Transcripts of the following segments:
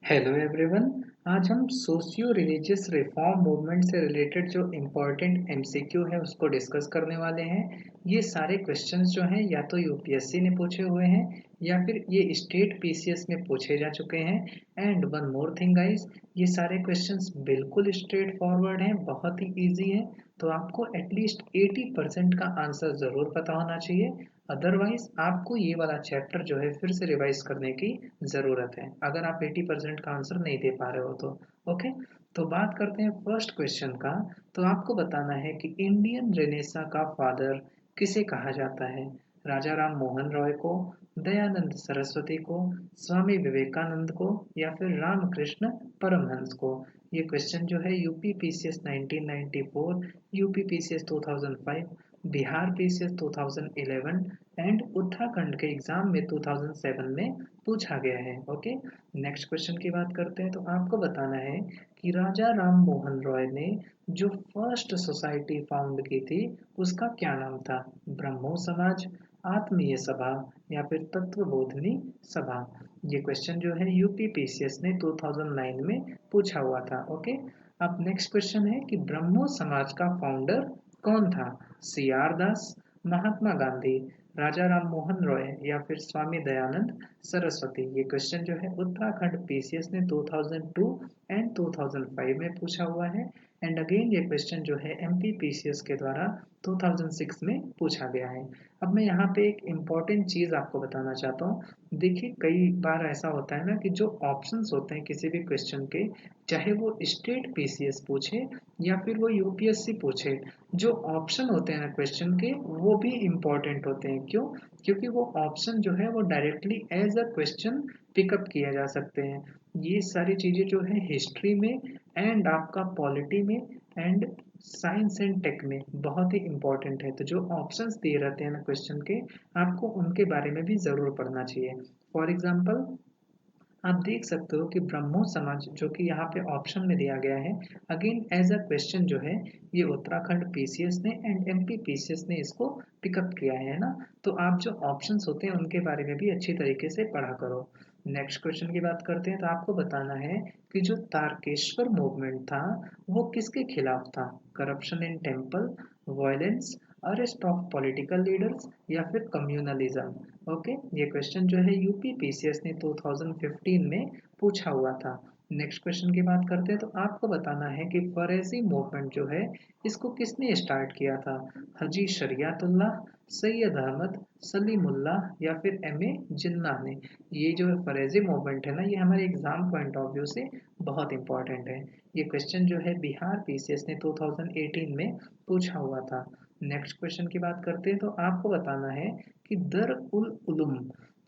Hello everyone. आज हम socio religious reform movement से रिलेटेड जो इम्पोर्टेंट एमसीक्यू है उसको डिस्कस करने वाले हैं। ये सारे क्वेश्चंस जो हैं या तो यूपीएससी ने पूछे हुए हैं या फिर ये स्टेट पीसीएस में पूछे जा चुके हैं। And one more thing guys, ये सारे क्वेश्चंस बिल्कुल स्ट्रेट फॉरवर्ड हैं, बहुत ही इजी हैं। तो आपको एटलीस्ट 80% का आंसर ज़रूर पता होना चाहिए। अदरवाइज आपको ये वाला चैप्टर जो है फिर से रिवाइज करने की ज़रूरत है, अगर आप 80% का आंसर नहीं दे पा रहे हो तो। ओके, तो बात करते हैं फर्स्ट क्वेश्चन का। तो आपको बताना है कि इंडियन रेनेसा का फादर किसे कहा जाता है। राजा राम मोहन रॉय को, दयानंद सरस्वती को, स्वामी विवेकानंद को या फिर रामकृष्ण परमहंस को। ये क्वेश्चन जो है UP PCS 1994, UP PCS 2005, Bihar PCS 2011 and Uttarakhand के एग्जाम में 2007 में पूछा गया है। ओके, नेक्स्ट क्वेश्चन की बात करते हैं। तो आपको बताना है कि राजा राम मोहन रॉय ने जो फर्स्ट सोसाइटी फाउंड की थी उसका क्या नाम था। ब्रह्मो समाज, आत्मीय सभा या फिर तत्वबोधिनी सभा। ये क्वेश्चन जो है यूपी पीसीएस ने 2009 में पूछा हुआ था। ओके, अब नेक्स्ट क्वेश्चन है कि ब्रह्मो समाज का फाउंडर कौन था। सी आर दास, महात्मा गांधी, राजा राम मोहन रॉय या फिर स्वामी दयानंद सरस्वती। ये क्वेश्चन जो है उत्तराखंड पीसीएस ने 2002 एंड 2005 में पूछा हुआ है। एंड अगेन ये क्वेश्चन जो है एमपी पीसीएस के द्वारा 2006 में पूछा गया है। अब मैं यहाँ पे एक इम्पॉर्टेंट चीज़ आपको बताना चाहता हूँ। देखिए, कई बार ऐसा होता है ना कि जो ऑप्शंस होते हैं किसी भी क्वेश्चन के, चाहे वो स्टेट पीसीएस पूछे या फिर वो यूपीएससी पूछे, जो ऑप्शन होते हैं ना क्वेश्चन के वो भी इम्पोर्टेंट होते हैं। क्यों? क्योंकि वो ऑप्शन जो है वो directly as a question pick up किया जा सकते हैं। ये सारी चीज़ें जो है हिस्ट्री में एंड आपका पॉलिटी में एंड साइंस एंड टेक में बहुत ही इम्पोर्टेंट है। तो जो ऑप्शंस दिए रहते हैं ना क्वेश्चन के, आपको उनके बारे में भी ज़रूर पढ़ना चाहिए। फॉर एग्जाम्पल, आप देख सकते हो कि ब्रह्मो समाज जो कि यहाँ पे ऑप्शन में दिया गया है, अगेन एज अ क्वेश्चन जो है ये उत्तराखंड पीसीएस ने एंड एमपी पीसीएस ने इसको पिकअप किया है ना। तो आप जो ऑप्शंस होते हैं उनके बारे में भी अच्छी तरीके से पढ़ा करो। नेक्स्ट क्वेश्चन की बात करते हैं। तो आपको बताना है कि जो तारकेश्वर मूवमेंट था वो किसके खिलाफ था। Corruption in temple, violence, arrest of political leaders या फिर कम्युनलिज्म। ओके, ये क्वेश्चन जो है यूपी पीसीएस ने 2015 में पूछा हुआ था। नेक्स्ट क्वेश्चन की बात करते हैं। तो आपको बताना है कि फरेजी मूवमेंट जो है इसको किसने स्टार्ट किया था। हजी शरियतुल्लाह, सैयद अहमद, सलीमुल्लाह या फिर एम ए जिन्ना ने। ये जो फरेजी मूवमेंट है ना, ये हमारे एग्जाम पॉइंट ऑफ व्यू से बहुत इंपॉर्टेंट है। ये क्वेश्चन जो है बिहार पीसीएस ने 2018 में पूछा हुआ था। नेक्स्ट क्वेश्चन की बात करते हैं। तो आपको बताना है कि दर उल उलूम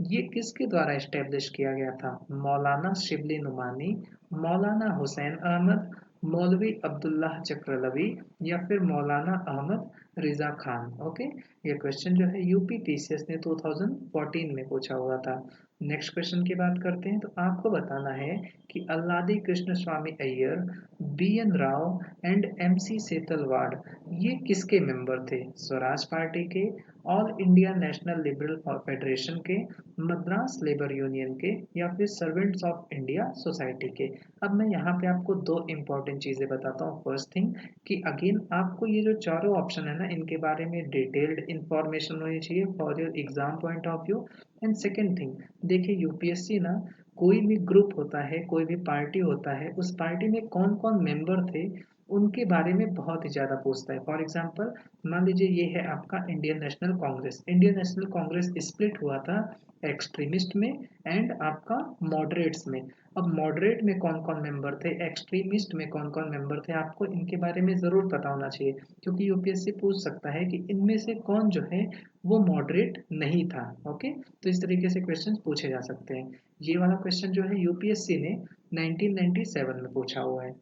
ये किसके द्वारा एस्टेब्लिश किया गया था। मौलाना शिबली नुमानी, मौलाना हुसैन अहमद, मौलवी अब्दुल्लाह चक्रलवी या फिर मौलाना अहमद रिजा खान। ओके, ये क्वेश्चन जो है यूपी पीसीएस ने 2014 में पूछा हुआ था। नेक्स्ट क्वेश्चन की बात करते हैं। तो आपको बताना है कि Alladi Krishnaswami Iyer, B N Rao and M C Setalvad ये किसके मेंबर थे। स्वराज पार्टी के, All India National Liberal Federation के, मद्रास लेबर यूनियन के या फिर सर्वेंट्स ऑफ इंडिया सोसाइटी के। अब मैं यहाँ पे आपको दो इम्पोर्टेंट चीज़ें बताता हूँ। फर्स्ट थिंग कि अगेन आपको ये जो चारों ऑप्शन है ना इनके बारे में डिटेल्ड इंफॉर्मेशन होनी चाहिए for your exam point of view. And second thing, देखिए यूपीएससी ना कोई भी ग्रुप होता है, कोई भी पार्टी होता है, उस पार्टी में कौन कौन मेंबर थे उनके बारे में बहुत ही ज़्यादा पूछता है। फॉर एग्जांपल, मान लीजिए ये है आपका Indian national Congress. Indian national Congress split हुआ था एक्सट्रीमिस्ट में एंड आपका मॉडरेट्स में। अब मॉडरेट में कौन कौन मेंबर थे, एक्सट्रीमिस्ट में कौन कौन मेंबर थे, आपको इनके बारे में ज़रूर पता होना चाहिए। क्योंकि यूपीएससी पूछ सकता है कि इनमें से कौन जो है वो मॉडरेट नहीं था। ओके, तो इस तरीके से क्वेश्चन पूछे जा सकते हैं। ये वाला क्वेश्चन जो है यूपीएससी ने 1997 में पूछा हुआ है।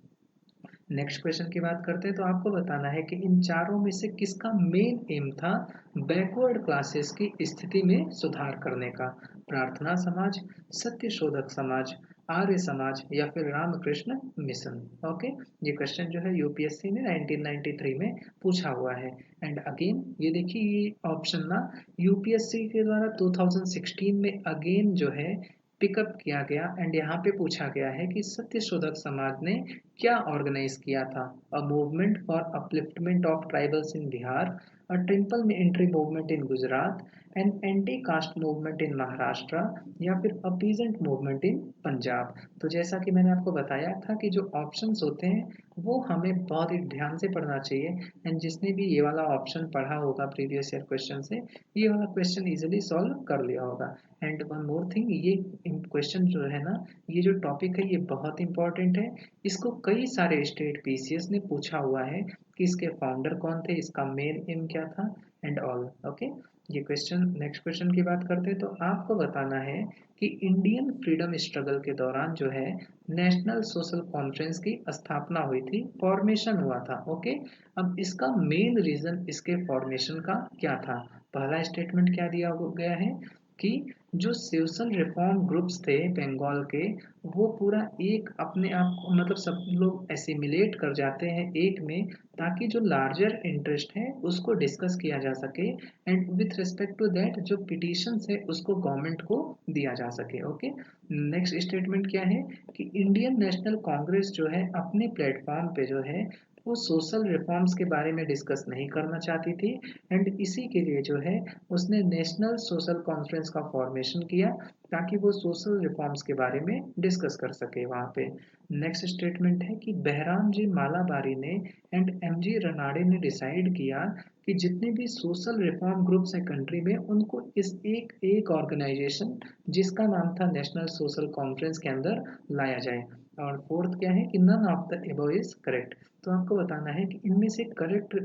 नेक्स्ट क्वेश्चन की बात करते हैं। तो आपको बताना है कि इन चारों में से किसका मेन एम था बैकवर्ड क्लासेस की स्थिति में सुधार करने का। प्रार्थना समाज, सत्य शोधक समाज, आर्य समाज या फिर रामकृष्ण मिशन। ओके, ये क्वेश्चन जो है यूपीएससी ने 1993 में पूछा हुआ है। एंड अगेन ये देखिए, ये ऑप्शन ना यूपीएससी के द्वारा 2016 में अगेन जो है पिकअप किया गया एंड यहाँ पे पूछा गया है कि सत्यशोधक समाज ने क्या ऑर्गेनाइज किया था। A movement for upliftment of tribals in Bihar, a temple में entry movement in Gujarat, an anti caste movement in Maharashtra, या फिर a peasant movement in Punjab. तो जैसा कि मैंने आपको बताया था कि जो ऑप्शंस होते हैं वो हमें बहुत ही ध्यान से पढ़ना चाहिए। एंड जिसने भी ये वाला ऑप्शन पढ़ा होगा प्रीवियस ईयर क्वेश्चन से, ये वाला क्वेश्चन इजीली सॉल्व कर लिया होगा। एंड वन मोर थिंग, ये क्वेश्चन जो है ना, ये जो टॉपिक है ये बहुत इंपॉर्टेंट है। इसको कई सारे स्टेट पीसीएस ने पूछा हुआ है कि इसके फाउंडर कौन थे, इसका मेन एम क्या था एंड ऑल। ओके, ये क्वेश्चन, नेक्स्ट क्वेश्चन की बात करते हैं तो आपको बताना है कि इंडियन फ्रीडम स्ट्रगल के दौरान जो है नेशनल सोशल कॉन्फ्रेंस की स्थापना हुई थी, फॉर्मेशन हुआ था। ओके, अब इसका मेन रीजन इसके फॉर्मेशन का क्या था। पहला स्टेटमेंट क्या दिया गया है कि जो सोशल रिफॉर्म ग्रुप्स थे बंगाल के, वो पूरा एक अपने आप को मतलब सब लोग एसिमिलेट कर जाते हैं एक में, ताकि जो लार्जर इंटरेस्ट है उसको डिस्कस किया जा सके and with respect to that जो पिटिशंस है उसको गवर्नमेंट को दिया जा सके। ओके, नेक्स्ट स्टेटमेंट क्या है कि इंडियन नेशनल कांग्रेस जो है अपने प्लेटफॉर्म पे जो है वो सोशल रिफॉर्म्स के बारे में डिस्कस नहीं करना चाहती थी एंड इसी के लिए जो है उसने नेशनल सोशल कॉन्फ्रेंस का फॉर्मेशन किया ताकि वो सोशल रिफॉर्म्स के बारे में डिस्कस कर सके वहाँ पे। नेक्स्ट स्टेटमेंट है कि बहराम जी मालाबारी ने एंड एम जी रनाडे ने डिसाइड किया कि जितने भी सोशल रिफॉर्म ग्रुप्स हैं कंट्री में उनको इस एक एक ऑर्गेनाइजेशन जिसका नाम था नेशनल सोशल कॉन्फ्रेंस के अंदर लाया जाए। और फोर्थ क्या है कि none of the above is correct. तो आपको बताना है कि इनमें से करेक्ट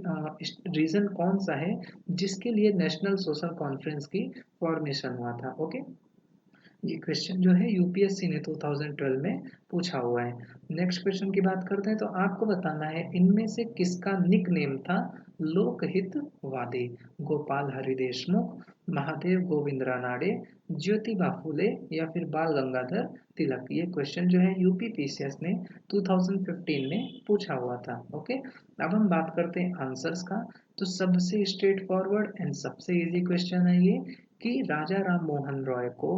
रीजन कौन सा है जिसके लिए नेशनल सोशल कॉन्फ्रेंस की फॉर्मेशन हुआ था। ओके, ये क्वेश्चन जो है यूपीएससी ने 2012 में पूछा हुआ है। नेक्स्ट क्वेश्चन की बात करते हैं तो आपको बताना है इनमें से किसका निक नेम था लोकहितवादी। गोपाल हरि देशमुख, महादेव गोविंद रानाडे, ज्योतिबा फूले, या फिर बाल गंगाधर तिलक। ये क्वेश्चन जो है यूपी पीसीएस ने 2015 में पूछा हुआ था। ओके, अब हम बात करते हैं आंसर्स का। तो सबसे स्ट्रेट फॉरवर्ड एंड सबसे इजी क्वेश्चन है ये कि राजा राम मोहन रॉय को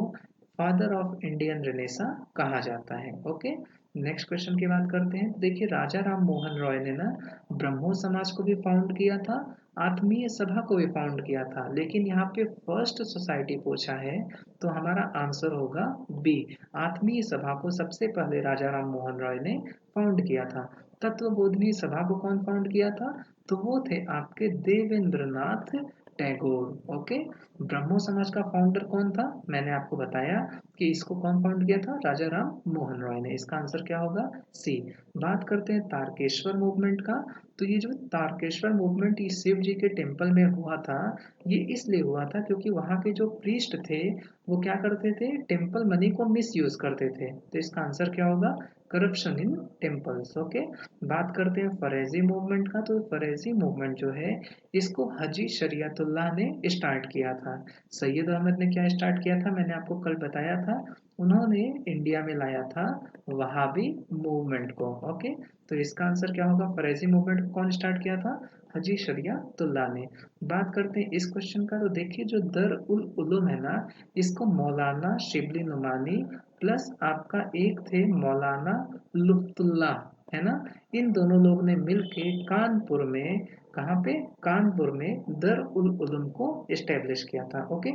फादर ऑफ इंडियन रेनेसा कहा जाता है। ओके, नेक्स्ट क्वेश्चन की बात करते हैं। देखिए, राजा राम मोहन रॉय ने ना ब्रह्मो समाज को भी फाउंड किया था, आत्मीय सभा को भी फाउंड किया था, लेकिन यहाँ पे फर्स्ट सोसाइटी पूछा है तो हमारा आंसर होगा बी। आत्मीय सभा को सबसे पहले राजा राम मोहन रॉय ने फाउंड किया था। तत्वबोधिनी सभा को कौन फाउंड किया था, तो वो थे आपके देवेंद्रनाथ टैगोर। ओके, ब्रह्मो समाज का फाउंडर कौन था, मैंने आपको बताया कि इसको कौन फाउंड किया था, राजा राम मोहन रॉय ने। इसका आंसर क्या होगा, सी। बात करते हैं तारकेश्वर मूवमेंट का। तो ये जो तारकेश्वर मूवमेंट ये शिव जी के टेम्पल में हुआ था, ये इसलिए हुआ था क्योंकि वहाँ के जो प्रीस्ट थे वो क्या करते थे, टेम्पल मनी को मिस यूज करते थे। तो इसका आंसर क्या होगा, करप्शन इन टेम्पल्स। ओके, बात करते हैं फरेजी मूवमेंट का। तो फरेजी मूवमेंट जो है इसको हाजी शरीयतुल्लाह ने स्टार्ट किया था। सैयद अहमद ने क्या स्टार्ट किया था, मैंने आपको कल बताया था, उन्होंने इंडिया में लाया था वहाबी मूवमेंट को। ओके, तो इसका आंसर क्या होगा, फरेजी मूवमेंट को कौन स्टार्ट किया था, हाजी शरीयतुल्लाह ने। बात करते हैं इस क्वेश्चन का। तो देखिए, जो दर उल उलूम है ना, इसको मौलाना शिबली नुमानी प्लस आपका एक थे मौलाना लुत्फुल्लाह, है ना, इन दोनों लोग ने मिलके कानपुर में, कहाँ पे, कानपुर में दर उल उलूम को एस्टेब्लिश किया था। ओके,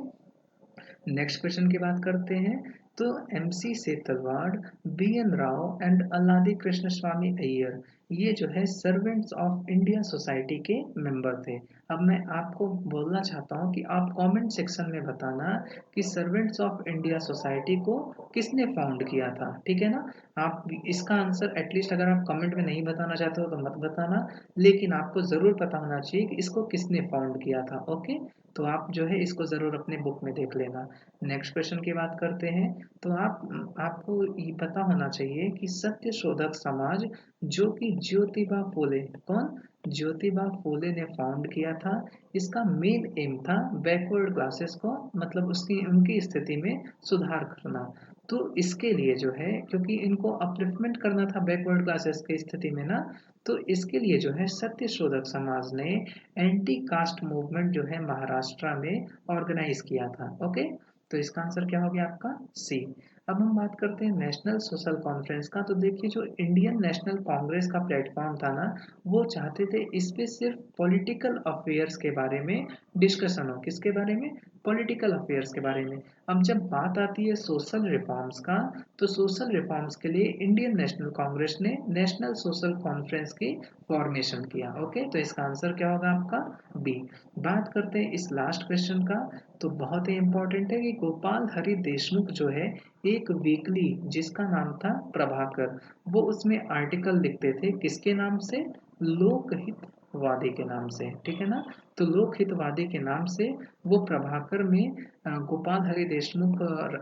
नेक्स्ट क्वेश्चन की बात करते हैं। तो MC Setalvad, B N Rao and Alladi Krishnaswami Iyer, ये जो है सर्वेंट्स ऑफ इंडिया सोसाइटी के मेंबर थे। अब मैं आपको बोलना चाहता हूँ कि आप कमेंट सेक्शन में बताना कि सर्वेंट्स ऑफ इंडिया सोसाइटी को किसने फाउंड किया था, ठीक है ना। आप इसका आंसर एटलीस्ट अगर आप कमेंट में नहीं बताना चाहते हो तो मत बताना, लेकिन आपको ज़रूर पता होना चाहिए कि इसको किसने फाउंड किया था। ओके, तो आप जो है इसको ज़रूर अपने बुक में देख लेना। नेक्स्ट क्वेश्चन की बात करते हैं। तो आपको ये पता होना चाहिए कि सत्य शोधक समाज जो कि ज्योतिबा फूले, कौन, ज्योतिबा फूले ने फाउंड किया था, इसका मेन एम था बैकवर्ड क्लासेस को मतलब उसकी उनकी स्थिति में सुधार करना। तो इसके लिए जो है क्योंकि इनको अपलिफ्टमेंट करना था बैकवर्ड क्लासेस की स्थिति में ना, तो इसके लिए जो है सत्य शोधक समाज ने एंटी कास्ट मूवमेंट जो है महाराष्ट्र में ऑर्गेनाइज किया था। ओके, तो इसका आंसर क्या हो गया आपका सी। अब हम बात करते हैं नेशनल सोशल कॉन्फ्रेंस का। तो देखिए, जो इंडियन नेशनल कांग्रेस का प्लेटफॉर्म था ना, वो चाहते थे इस पे सिर्फ पॉलिटिकल अफेयर्स के बारे में डिस्कशन हो। किसके बारे में? पॉलिटिकल अफेयर्स के बारे में। अब जब बात आती है सोशल रिफॉर्म्स का, तो सोशल रिफॉर्म्स के लिए इंडियन नेशनल कांग्रेस ने नेशनल सोशल कॉन्फ्रेंस की फॉर्मेशन किया। ओके, तो इसका आंसर क्या होगा आपका? बी। बात करते हैं इस लास्ट क्वेश्चन का। तो बहुत ही इंपॉर्टेंट है कि गोपाल हरि देशमुख जो है, एक वीकली जिसका नाम था प्रभाकर, वो उसमें आर्टिकल लिखते थे किसके नाम से? लोकहितवादी के नाम से। ठीक है ना? तो लोकहितवादी के नाम से वो प्रभाकर में गोपाल हरि देशमुख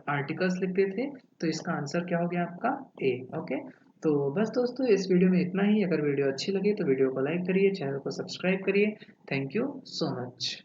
आर्टिकल्स लिखते थे। तो इसका आंसर क्या हो गया आपका? ए। ओके, तो बस दोस्तों, इस वीडियो में इतना ही। अगर वीडियो अच्छी लगे तो वीडियो को लाइक करिए, चैनल को सब्सक्राइब करिए। Thank you so much.